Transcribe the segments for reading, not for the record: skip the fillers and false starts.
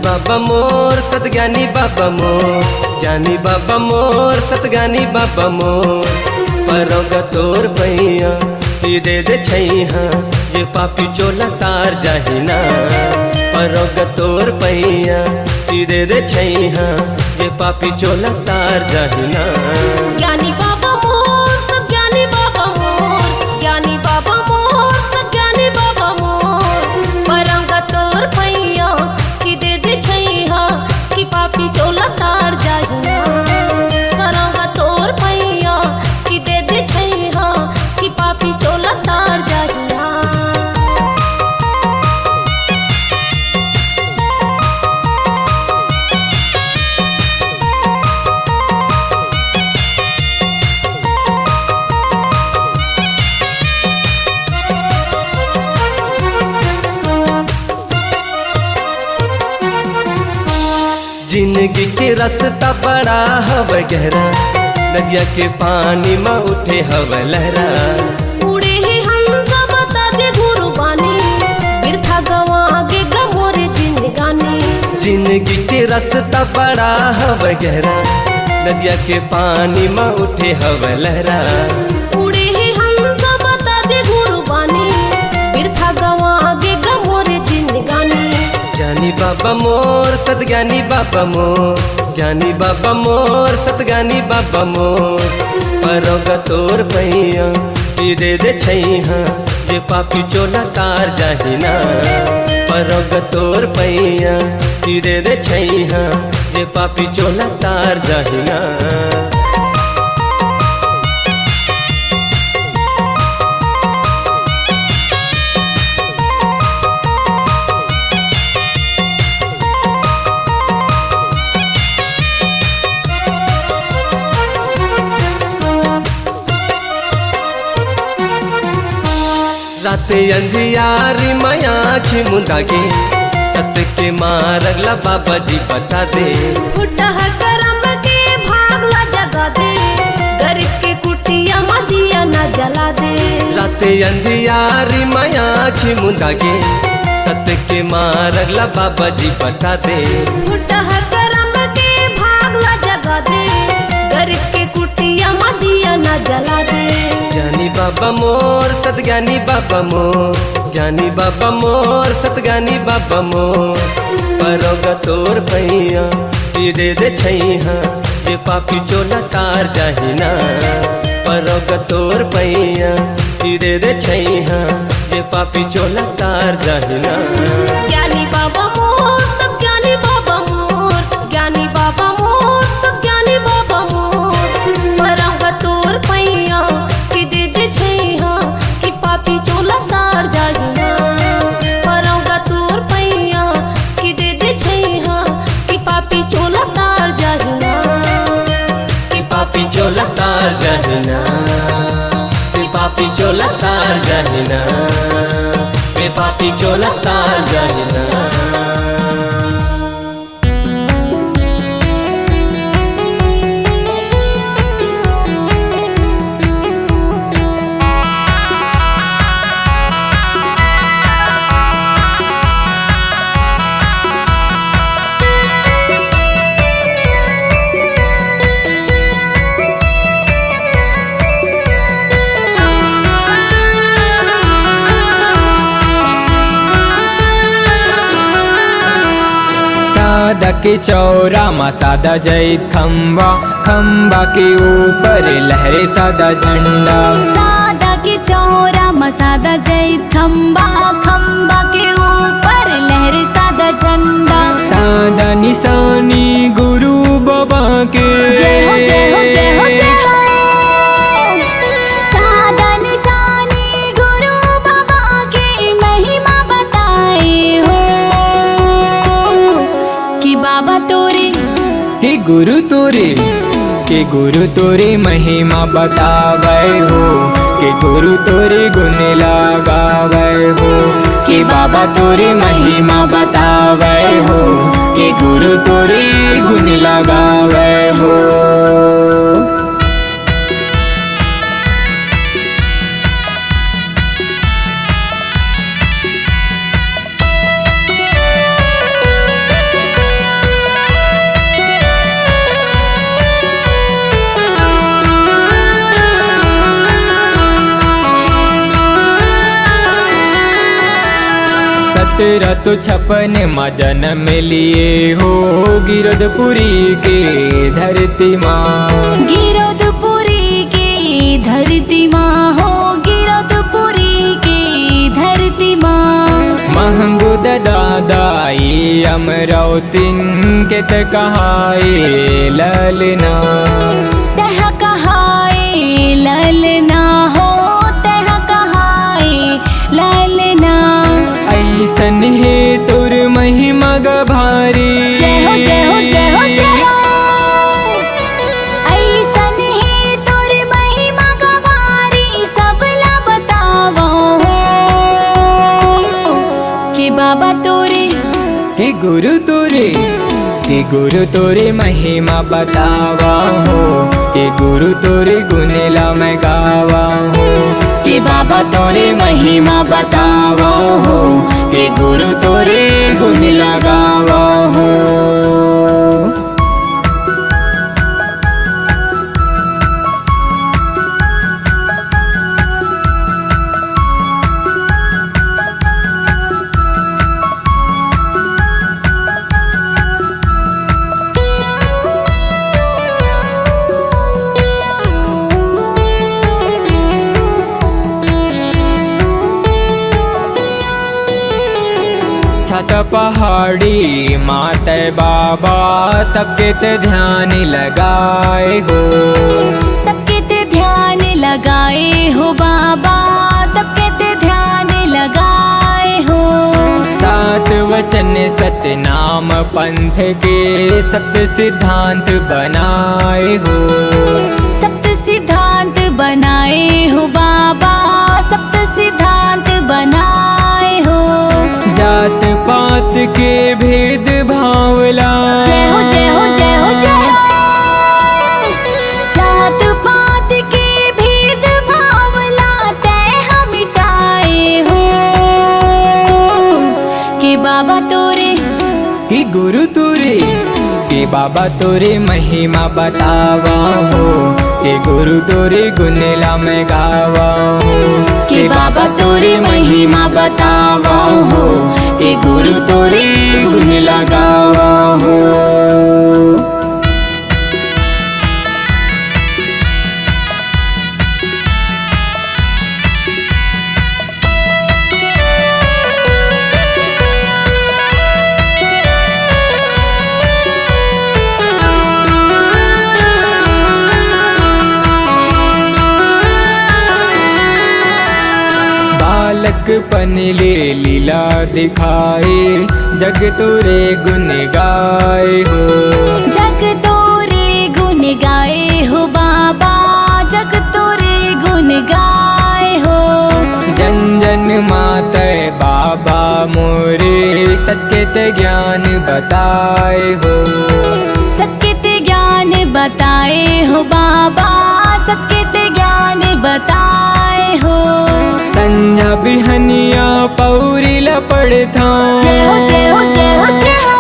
बाबा मोर सतज्ञानी बाबा मोर, ज्ञानी बाबा मोर सतज्ञानी बाबा मोर। परोगा तोर पैया ये दे दे छैहा, ये पापी चोला तार जाहिना। परोगा तोर पैया ये दे दे छैहा, ये पापी चोला तार जाहिना। ज्ञानी बाबा मोर सतज्ञानी बाबा मोर, ज्ञानी बाबा मोर सतज्ञानी बाबा मोर। परोगा तोर पैया कि दे दे छैहा, कि पापी चोला तार जाहिना। परोगा तोर पैया कि दे दे छैहा, कि पापी चोला तार जाहिना। जिंदगी के रास्ता बड़ा हवा गहरा, नदिया के पानी में उठे हवा लहरा। उड़े ही हम सब बता दे गुरु बानी, बिरथा गवा गे गमोरे जिंदगानी। जिंदगी के रास्ता बड़ा हवा गहरा, नदिया के पानी में उठे हवा लहरा। उड़े ही हम सब बता दे गुरु बानी, बिरथा गवा गे गमोरे जिंदगानी। ज्ञानी बाबा मोर सतज्ञानी बाबा मोर, ज्ञानी बाबा मोर सतज्ञानी बाबा मोर। परोगा तोर पैया ये दे दे छैहा, ये पापी चोला तार जाहिना। परोगा तोर पैया ये दे दे छैहा, ये पापी चोला तार जाहिना। राते अंधियारी माया आँखी मुंदागे, सत्य के मार अगला बाबा जी बता दे। फुटा है करम के भागला जगा दे, गरीब के कुटिया मदिया न जला दे। राते अंधियारी माया आँखी मुंदागे, सत्य के मार अगला बाबा जी बता दे। फुटा है करम के भागला जगा दे, गरीब के कुटिया मदिया न जला दे। ज्ञानी बाबा मोर सतज्ञानी बाबा मोर, ज्ञानी बाबा मोर सतज्ञानी बाबा मोर। परोगा तोर पैया ये दे दे छैहा, ये पापी चोला तार जाहिना। परोगा तोर पैया ये दे दे छैहा, ये पापी चोला तार जाहिना। ज्ञानी बाबा मोर सतज्ञानी बाबा मोर, ज्ञानी बाबा मोर सतज्ञानी बाबा मोर। परोगा तोर पैया कि दे दे छैहा, कि पापी चोला तार जाहिना। परोगा तोर पैया कि दे दे छैहा, कि पापी चोला तार जाहिना। कि पापी चोला तार जाहिना, कि पापी चोला तार जाहिना, कि पापी चोला तार जाहिना। सादा के चौरा मा सादा जैत खम्बा, खम्बा के ऊपर लहरे सादा झंडा। सादा के चौरा मा सादा जैत खम्बा, खम्बा के ऊपर लहरे सादा झंडा। सादा निशानी गुरु बाबा के, जय हो जय हो जय हो जय हो। सादा निशानी गुरु बाबा के महिमा बताए हो, कि बाबा तोरे कि गुरु तोरे, कि गुरु तोरे महिमा बतावे हो, कि गुरु तोरे गुण लगावे हो। कि बाबा तोरे महिमा बतावे हो, कि गुरु तोरे गुण लगावे हो। 1756 में जन्म लिए हो गिरधपुरी के धरती माँ। गिरधपुरी की धरती माँ हो, गिरधपुरी की धरती माँ। महंगुद दादाई अमरावतीन के कहाए ललना। तह कहाए ललना हो, तह कहाए ललना। ऐसन है तुर महिमा गभारी। जय हो जय हो जय हो जय हो। ऐसन है तोर महिमा गवारी, सबला बतावो कि बाबा तोरे कि गुरु तोरे, कि गुरु तोरे महिमा बतावा हो, कि गुरु तोरे गुनेला मैं गावा हो। कि बाबा तोरे महिमा बतावा हो, कि गुरु तोरे गुण लगावा हो। छत पहाड़ी माते बाबा तब के ध्यान लगाए हो। तब के ते ध्यान लगाए हो बाबा, तब के ते ध्यान लगाए हो। सात वचन सतनाम पंथ के सत्य सिद्धांत बनाए हो। सप्त सिद्धांत बनाए हो बाबा, सप्त सिद्धांत बनाए हो। जात पात के भेद भावला। जय हो जय हो जय हो जय हो। जात पात के भेद भावला तय हम मिटाए हो कि बाबा तोरे, कि गुरु तोरे, कि बाबा तोरे महिमा बतावा हो। कि गुरु तोरे गुनेला मैं गावा हो। कि बाबा तोरे महिमा बतावा हो, कि गुरु तोरे गुण लगावा हो। बालकपन ले लीला दिखाए, जग तोरे गुण गाए हो। जग तोरे गुण गाए हो बाबा, जग तोरे गुण गाए हो। जन जन माते बाबा मोरे सत्य ज्ञान बताए हो। सत्य ज्ञान बताए हो बाबा, सत्य ज्ञान बताए हो। संझा बिहनिया पौरी लपड़था। जय हो जय हो जय हो जय हो।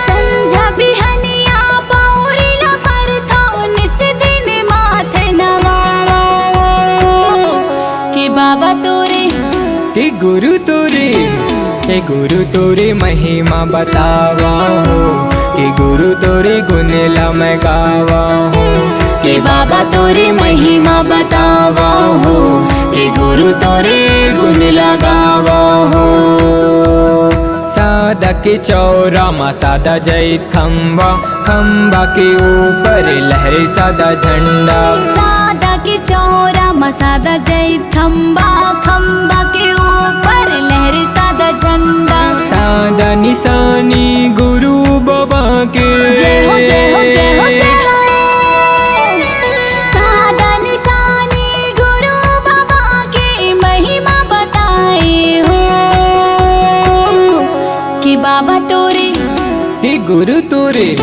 संझा बिहनिया पौरी लपड़था, निस दिन माथे नवावा कि बाबा तोरे, कि गुरु तोरे, कि गुरु तोरे महिमा बतावा हो। कि गुरु तोरे गुनेला मैं गावा हो। कि बाबा तोरे महिमा बतावा हो। कि गुरु तोरे गुण लगावा हो। सादा के चौरा मा सादा जय खम्बा, खम्बा के ऊपर लहरे सादा झंडा। सादा के चौरा मा सादा जय खम्बा, खम्बा के ऊपर लहरे सादा झंडा। सादा निशानी गुरु बाबा के। जय हो जय हो जय हो जय हो। सादा निशानी गुरु बाबा के महिमा बताए हो कि बाबा तोरे, कि गुरु तोरे,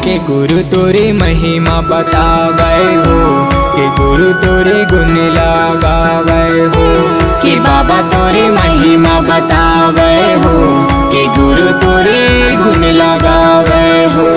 कि गुरु तोरे महिमा बतावे हो। कि गुरु तोरे गुण लगावे हो। कि बाबा तोरे महिमा बतावे हो। कि गुरु तोरे गुण लगावे हो।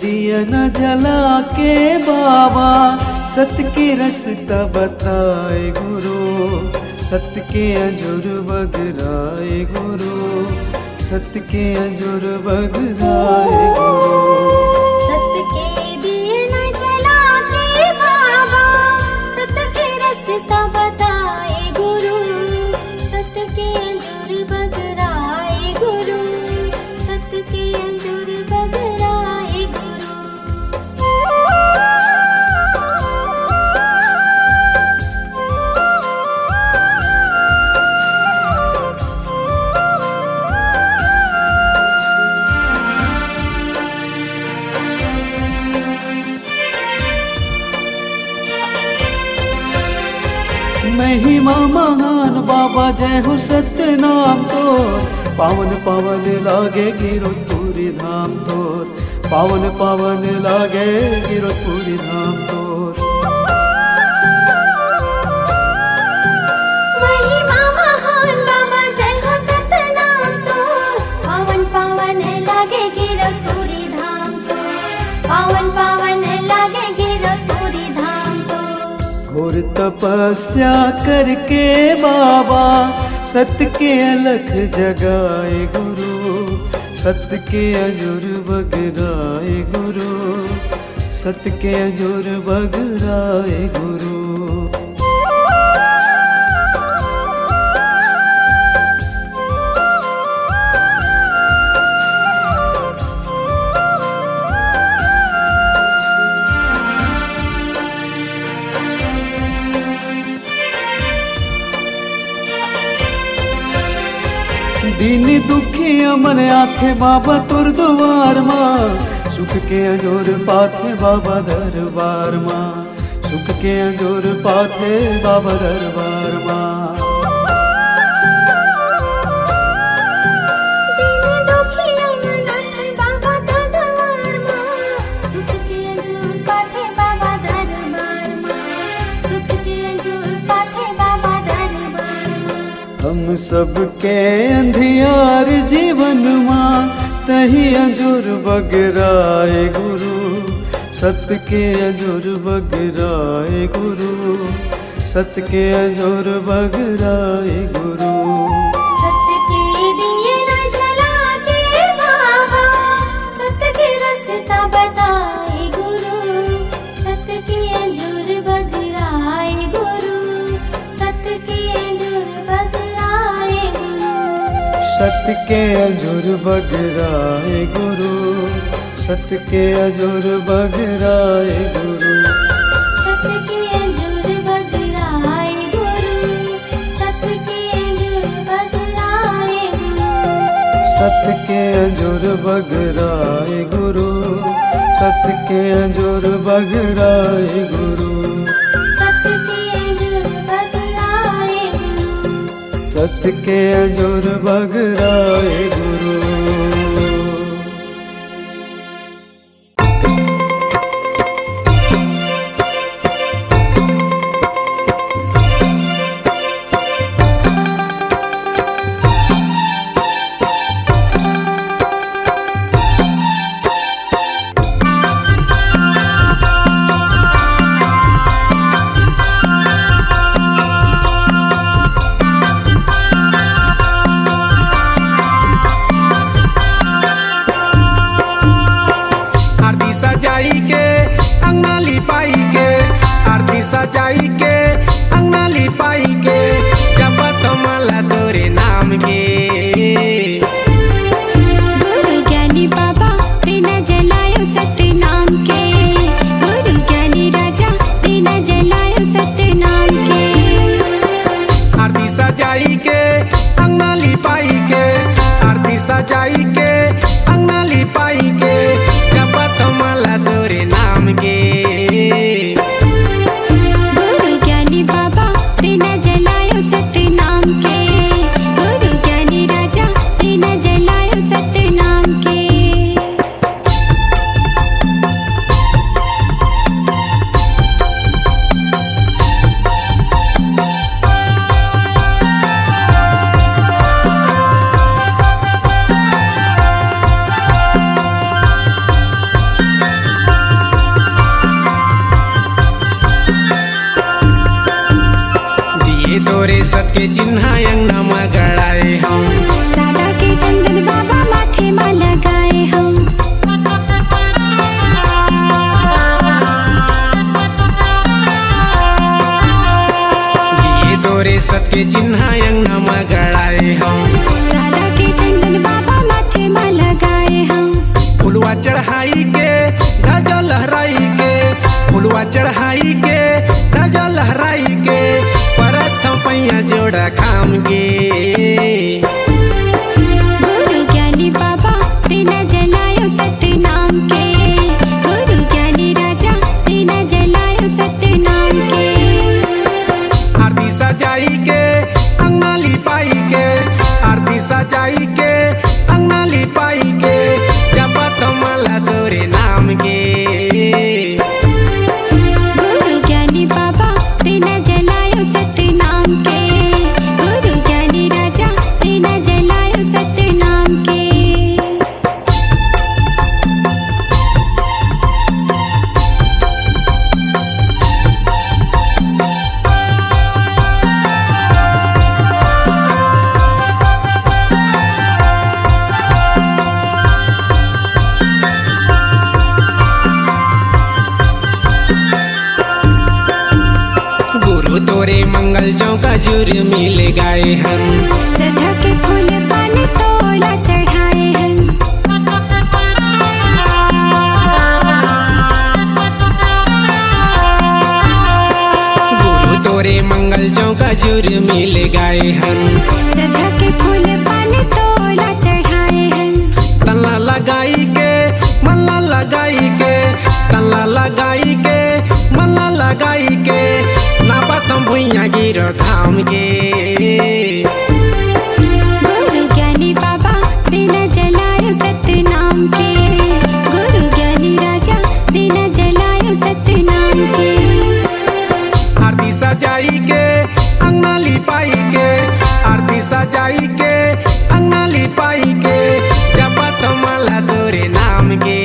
दिया न जला के बाबा सत्य के रास्ता बताए गुरु, सत्य के अंजूर बगराए गुरु, सत्य के अंजूर बगराए गुरु। सत्य के दिए न जला के बाबा सत्य के रास्ता बताए गुरु, सत्य के अंजूर बगराए गुरु, सत्य के अंजूर बगराए गुरु। महिमा महान बाबा जय हो सत्य नाम तो, पावन पावन लागे गिरपुरी धाम तोर, पावन पावन लागे गिरपुरी धाम तोर। महिमा महान बाबा जय हो सत्य नाम तो, पावन पावन लागे गिरपुरी धाम तो, पावन पावन लागे गिरपुरी धाम तो। घोर तपस्या करके बाबा सत्य के अलख जगाए गुरु, सत्य के अंजूर बगराए गुरु, सत्य के अंजूर बगराए गुरु। दीन दुखी अमन आखे बाबा तुर द्वार माँ, सुख के अंजोर पाथे बाबा दरबार माँ, सुख के अंजोर पाथे बाबा दरबार माँ। दीन दुखी अमन आखे बाबा तुर द्वार माँ, सुख के अंजूर पाथे बाबा दरबार माँ, सुख के अंजूर पाथे बाबा दरबार माँ। हम सबके अंधियार जीवन माँ तही अंजूर बगराए गुरु, सत्य के अंजूर बगराए गुरु, सत्य के अंजूर बगराए गुरु। सत्य के दिए न जला के बाबा सत्य के रास्ता बताए गुरु, सत्य के अंजूर बगराए गुरु, सत्य के अंजूर बगराए गुरु। सत्य के अंजूर बगराए गुरु, सत्य के अंजूर बगराए गुरु। सत्य के अंजूर बगराए गुरु, सत्य के अंजूर बगराए गुरु। सत्य के अंजूर बगराए गुरु, सत्य के अंजूर बगराए गुरु। सत्य के अंजूर बगराए गुरु, सत्य के अंजूर बगराए गुरु। सजाई के अंगनाली पाई के जपत मला तोरे नाम के। गुरु ज्ञानी बाबा बिना जलायो सत्य नाम के, गुरु ज्ञानी राजा बिना जलायो सत्य नाम के। आरती सजाई के अंगनाली पाई के, आरती सजाई के अंगनाली पाई के जपत मला तोरे नाम के। बिना जलायो सत्य नाम के, गुरु ज्ञानी राजा बिना के चिन्ह अंगना में गड़ाए हम। सादा के चंदन बाबा माथे में लगाए हम। फुलवा चढ़ाई के ध्वजा लहराई के, फुलवा चढ़ाई के ध्वजा लहराई के, परथम पैया जोड़ा खाम गे। गुरु ज्ञानी बाबा बिना जलायो सतनाम के, गुरु ज्ञानी राजा बिना जलायो सतनाम के। आरती सजाई के अंगना लिपाई के, आरती सजाई के अंगना लिपाई के, जपत माला तोरे नाम के। गुरु ज्ञानी बाबा बिना जलायो सतनाम के, गुरु ज्ञानी राजा बिना जलायो सतनाम के। गुरु तोरे मंगल चौका जुर मिल गए हम। सदा के फूल पान तोला चढ़ाए हैं। गुरु तोरे मंगल चौका जुर मिल गए हम। सदा के फूल पान तोला चढ़ाए हैं। तल्ला लगाई के मल्ला लगाई के, तल्ला लगाई के मल्ला लगाई के, नापतम भुइया गिरो धाम के। गुरु ज्ञानी बाबा बिना जलायो सतनाम के, गुरु ज्ञानी राजा बिना जलायो सतनाम के। आरती सजाई के अंगना लिपाई के, आरती सजाई के अंगना लिपाई के, जपत माला तोरे नाम के।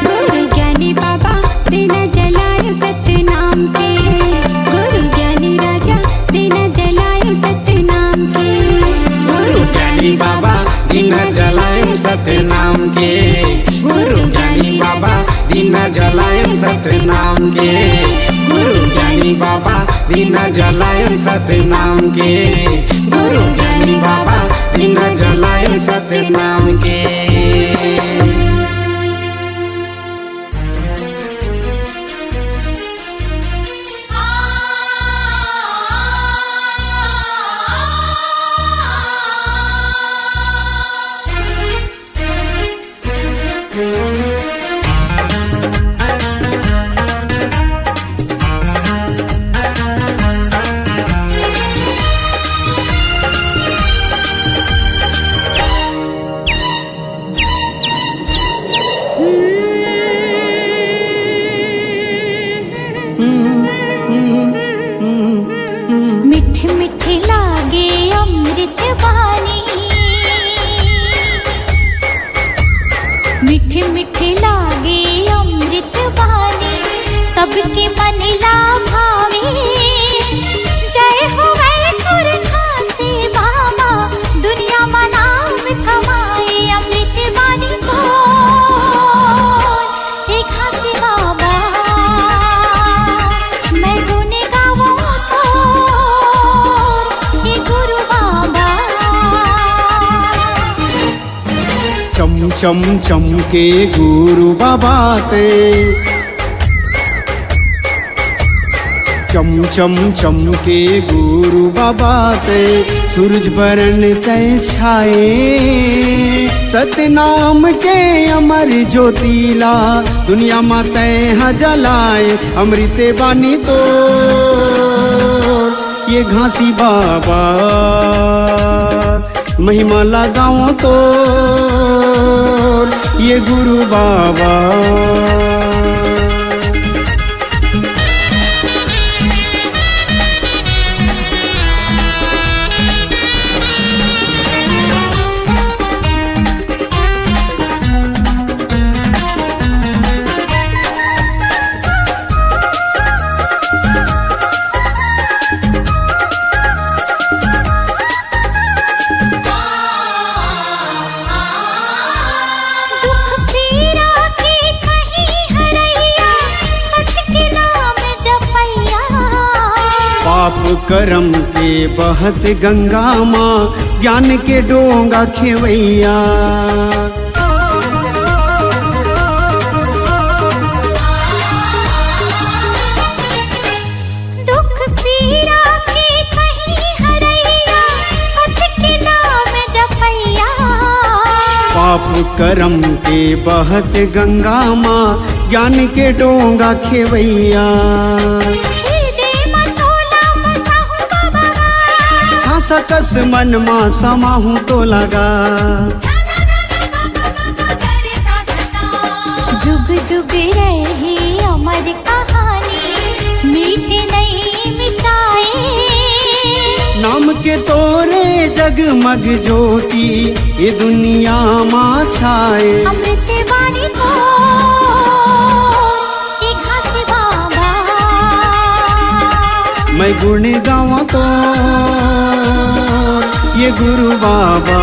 गुरु ज्ञानी बाबा बिना जलायो सतनाम के, गुरु ज्ञानी राजा बिना जलायो सतनाम के। गुरु ज्ञानी बाबा दिन जलाए सतनाम के, गुरु ज्ञानी बाबा दिन जलाए सतनाम के, गुरु ज्ञानी बाबा दिन जलाए सतनाम के, गुरु ज्ञानी बाबा दिन जलाए सतनाम के। मिठ मिठ लागे अमृत वाणी, मिठ मिठ लागे अमृत वाणी, सबके मन ला भावे। जय हो वैकुंठ खासे बाबा, दुनिया में नाम कमाए अमृत वाणी को। हे खासे बाबा मैं गुण गाऊं तो, हे गुरु बाबा। चम चम चम के गुरु बाबा ते, चम चम चम के गुरु बाबा ते, सूरज बरन तय छाए। सतनाम के अमर ज्योतिला, दुनिया में तय जलाए अमृत बानी तो। ये घासी बाबा महिमा लगाओ तो, ये गुरु बाबा। दुख पीड़ा के कहीं करम के बहत गंगा माँ ज्ञान के डोंगा खेवैया। दुख पीड़ा के कहीं हरैया, सत्य के नाम जपैया। पाप करम के बहत गंगा माँ ज्ञान के डोंगा खेवैया। सकस मन माँ समाहूँ तो लगा। जुग जुग रही अमर कहानी, मीटे नहीं मिटाए। नाम के तोरे जगमग ज्योति ये दुनिया माँ छाए। अमृत वाणी को एक घास बाबा, मैं गुण गाऊं तो ये गुरु बाबा।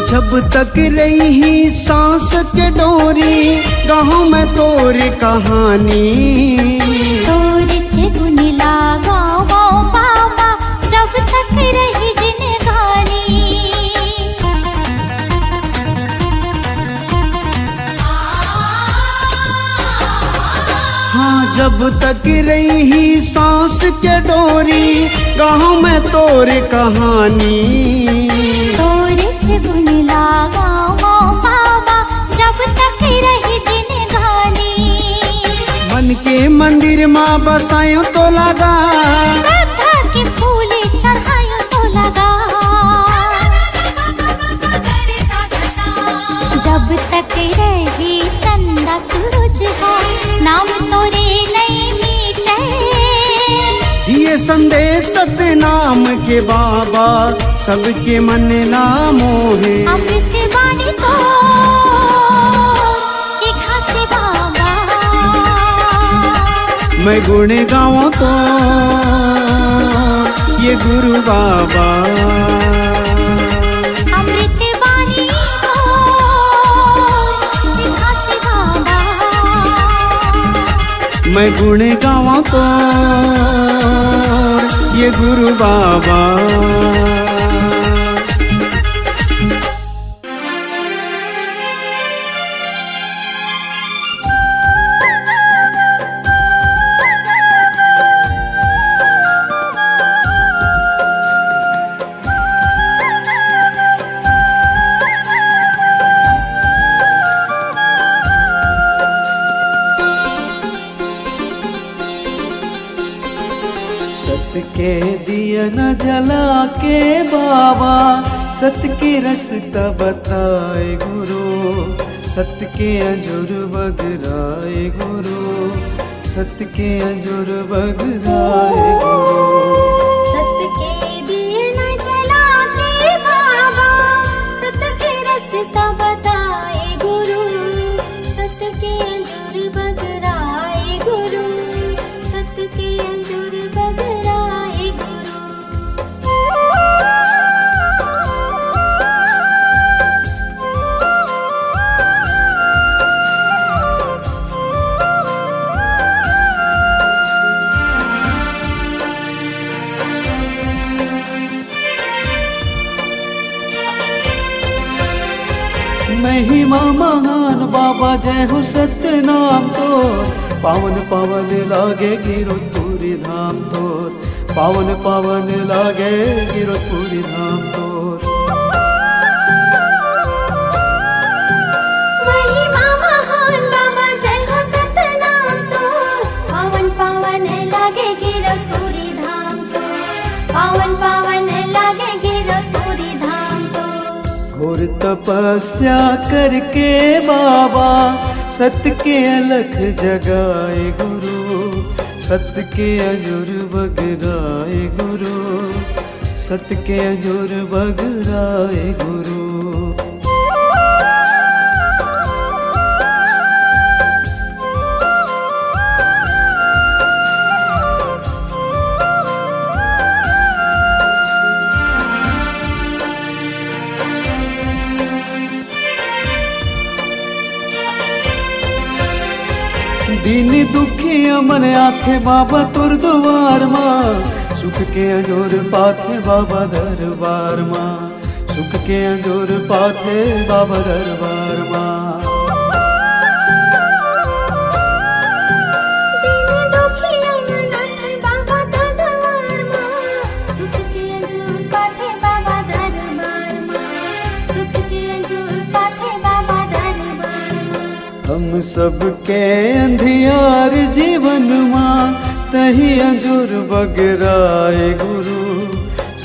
जब तक रही सांस के डोरी गाँव में तोर कहानी। तोर गुण लागा वो बाबा, जब तक रही जिनगानी। हाँ जब तक रही सांस के डोरी गाँव में तोर कहानी। गुण लागा वो बाबा, जब तक रही जिनगानी। मन के मंदिर माँ बसायो तो लगा, श्रद्धा के फूल चढ़ायो तो लगा। जब तक रही चंदा सूरज हो, नाम तोरे नहीं मीटे। दिए संदेश सत्य नाम के बाबा, सबके मन ला मोहे। अमृत वाणी तो एक घास बाबा, मैं गुण गाऊं तो ये गुरु बाबा। अमृत वाणी तो एक घास बाबा, मैं गुण गाऊं तो ये गुरु बाबा। सत के दिया न जला के बाबा, सत के रास्ता बताए गुरु। सत के अंजुर बगराए गुरु, सत के अंजुर बगराए गुरु। सत के दिए न जला के बाबा, सत के रास्ता बताए गुरु। सत के अंजुर बगराए गुरु, सत के अंजुर बगराए गुरु। महिमा महान बाबा जय हो सत्य नाम तो। पावन पावन लागे गिरपुरी धाम तोर, पावन पावन लागे गिरपुरी धाम तोर। महिमा महान बाबा जय हो सत्य नाम तो। पावन पावन लागे गिरपुरी धाम तो। पावन पावन लागे गिरपुरी धाम तो। घोर तपस्या करके बाबा, सत्य के अलख जगाए गुरु। सत्य के अजुर बगराए गुरु, सत्य के अंजूर बगराए गुरु। दीन दुखिया मन आथे बाबा तुर द्वार मां, सुख के अंजोर पाथे बाबा दरबार मां, सुख के अंजोर पाथे बाबा दरबार मां। दीन दुखिया मन आथे बाबा तुर द्वार मां, सुख के अंजोर पाथे बाबा दरबार मां, सुख के अंजोर पाथे बाबा दरबार मां। हम सबके अंधियार जीवन मां तही अंजूर बगराए गुरु,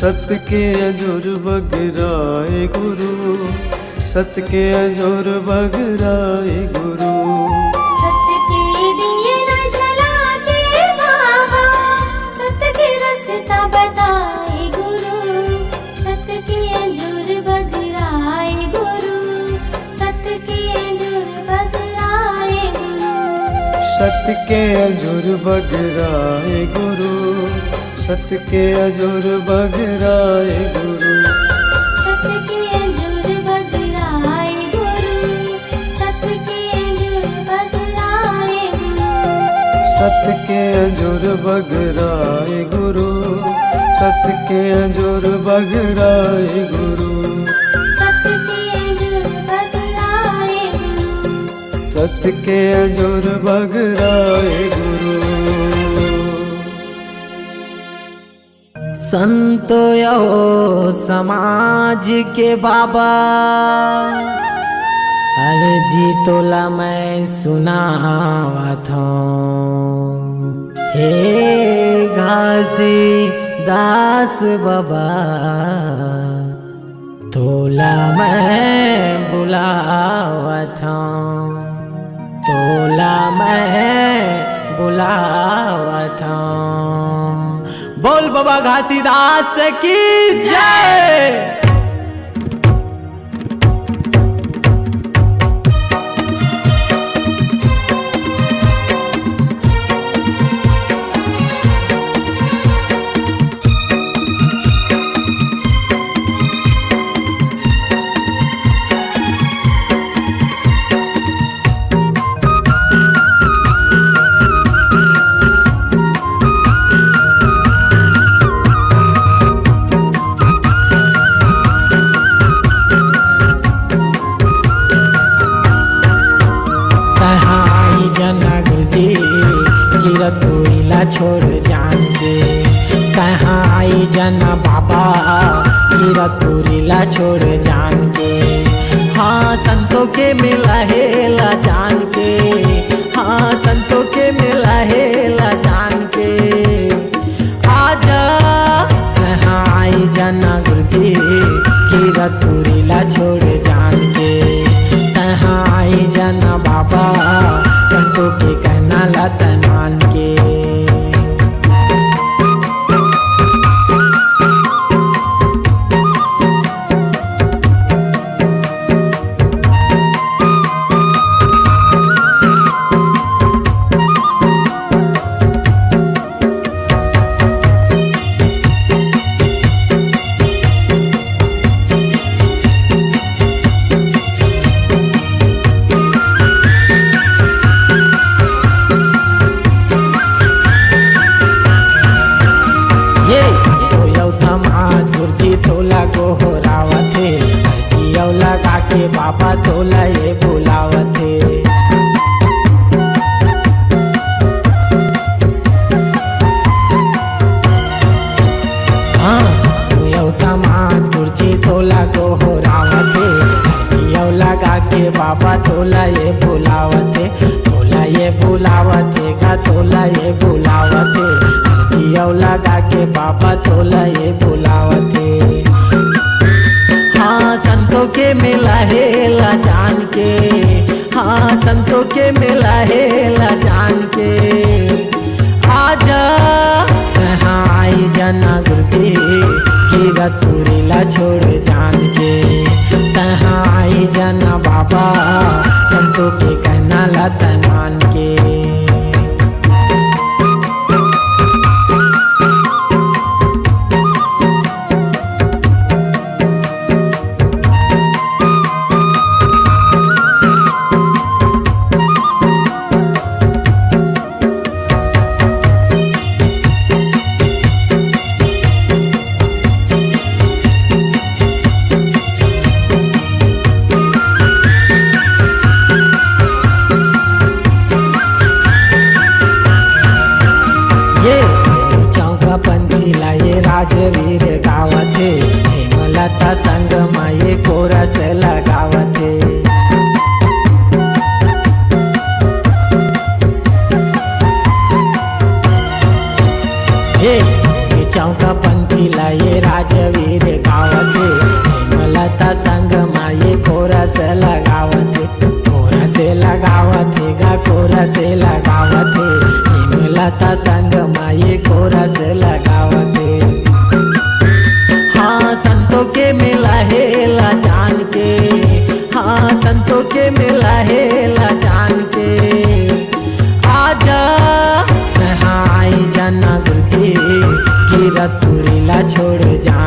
सत्य के अंजूर बगराए गुरु, सत्य के अंजूर बगराए गुरु। सत्य के दिए न जला के बाबा, सत्य के रास्ता बताए गुरु, सत्य के अंजूर बगराए गुरु, सत्य के अंजूर बगराए गुरु। सत्य के अंजूर बगराए गुरु, सत्य के अंजूर बगराए गुरु। सत्य के अंजूर बगराए गुरु, सत्य के अंजूर बगराए गुरु। सत्य के अंजूर बगराए गुरु, सत्य के अंजूर बगराए गुरु। सत्य के अंजूर बगराए गुरु, सत्य के अंजूर बगराए गुरु। संत यो समाज के बाबा, अर्जी तोला मैं सुनावत हूँ। हे घासी दास बाबा, तोला मैं बुलावत हूँ, तोला मैं बुलावत हूँ। बोल बाबा घासीदास की जय। तोइला छोड़ जान के कहाँ आई जना बाबा, गिरा तोरिला छोड़ जान के। हाँ संतों के मिला हेला जान के, हाँ संतों के मिला हेला जान के। आजा कहाँ आई जना गुरुजी, गिरा तोरिला छोड़ जान के। कहाँ आई जना बाबा, संतों के कहना लतन मान के। बाबा तोला ये बुलावते। हाँ यो समाज कुर्सी तोला को हो रावते, जियो लगा के बाबा तोला ये बुलावते, तोला ये बुलावते का तोला ये बुलावते, जियो लगा के बाबा तोला ये बुलावते। हाँ संतों के मिला हेला जान के, हाँ संतों के मिला हेला जान के। आजा कहाँ आई जना गुरुजी, पंथी लाए राजवीर गावते, हेमलता संग माये कोरस लगावते। हे चौका पंथी लाए राजवीर गावते, हेमलता संग माये कोरस लगावते। कोरस लगावते गा कोरस लगावते, हेमलता संग माये कोरस लगावते। हाँ संतों के मिला हेला जान के, हाँ संतों के मिला हेला जान के। आजा नहाई जाना गुरुजी, कीरतपुरी ला छोड़ जा